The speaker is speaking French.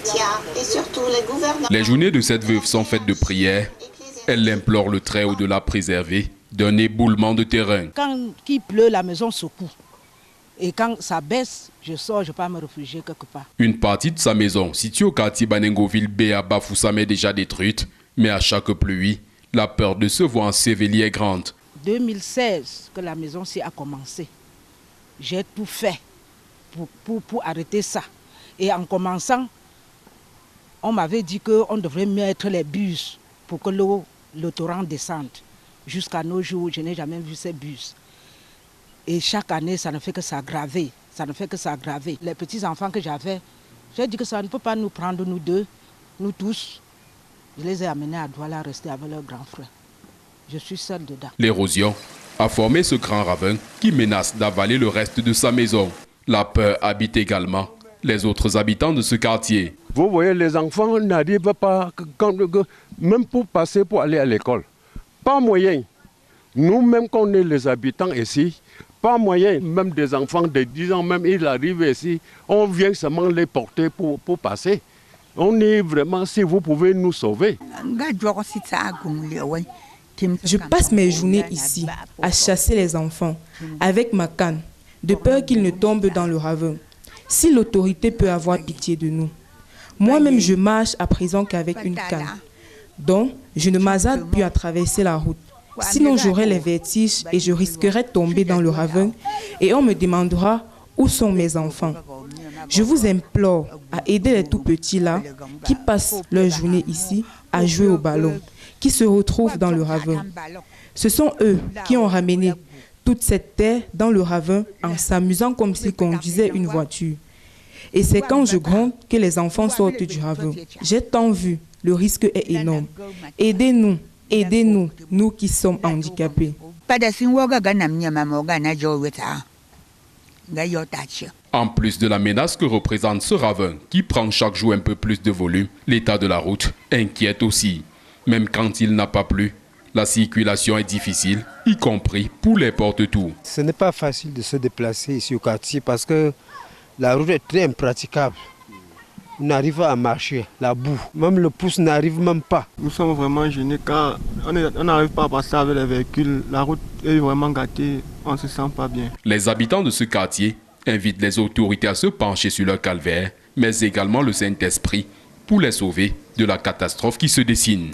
chrétiens et surtout les gouvernants. Les journées de cette veuve sont faites de prières. Elle implore le Très-Haut de la préserver d'un éboulement de terrain. Quand il pleut, la maison secoue. Et quand ça baisse, je sors, je pars me réfugier quelque part. Une partie de sa maison, située au quartier Banengoville B à Bafoussam, est déjà détruite. Mais à chaque pluie, la peur de se voir ensevelie est grande. 2016, que la maison-ci a commencé, j'ai tout fait pour arrêter ça. Et en commençant, on m'avait dit qu'on devrait mettre les bus pour que le torrent descende. Jusqu'à nos jours, je n'ai jamais vu ces bus. Et chaque année, ça ne fait que s'aggraver. Ça ne fait que s'aggraver. Les petits-enfants que j'avais, j'ai dit que ça ne peut pas nous prendre, nous deux, nous tous. Je les ai amenés à Douala rester avec leur grand frère. Je suis seule dedans. L'érosion a formé ce grand ravin qui menace d'avaler le reste de sa maison. La peur habite également les autres habitants de ce quartier. Vous voyez, les enfants n'arrivent pas, même pour passer, pour aller à l'école. Pas moyen. Nous-mêmes, qu'on est les habitants ici, pas moyen. Même des enfants de 10 ans, même ils arrivent ici, on vient seulement les porter pour passer. On est vraiment, si vous pouvez nous sauver. Je passe mes journées ici, à chasser les enfants, avec ma canne, de peur qu'ils ne tombent dans le ravin. Si l'autorité peut avoir pitié de nous. Moi-même, je marche à présent qu'avec une canne. Donc, je ne m'hasarde plus à traverser la route. Sinon, j'aurai les vertiges et je risquerai de tomber dans le ravin et on me demandera où sont mes enfants. Je vous implore à aider les tout-petits là qui passent leur journée ici à jouer au ballon, qui se retrouvent dans le ravin. Ce sont eux qui ont ramené toute cette terre dans le ravin en s'amusant comme s'ils conduisaient une voiture. Et c'est quand je gronde que les enfants sortent du ravin. J'ai tant vu, le risque est énorme. Aidez-nous, aidez-nous, nous qui sommes handicapés. En plus de la menace que représente ce ravin qui prend chaque jour un peu plus de volume, l'état de la route inquiète aussi. Même quand il n'a pas plu, la circulation est difficile, y compris pour les porte-tout. Ce n'est pas facile de se déplacer ici au quartier parce que la route est très impraticable. On n'arrive pas à marcher, la boue, même le pouce n'arrive même pas. Nous sommes vraiment gênés car on n'arrive pas à passer avec les véhicules. La route est vraiment gâtée, on ne se sent pas bien. Les habitants de ce quartier invitent les autorités à se pencher sur leur calvaire, mais également le Saint-Esprit pour les sauver de la catastrophe qui se dessine.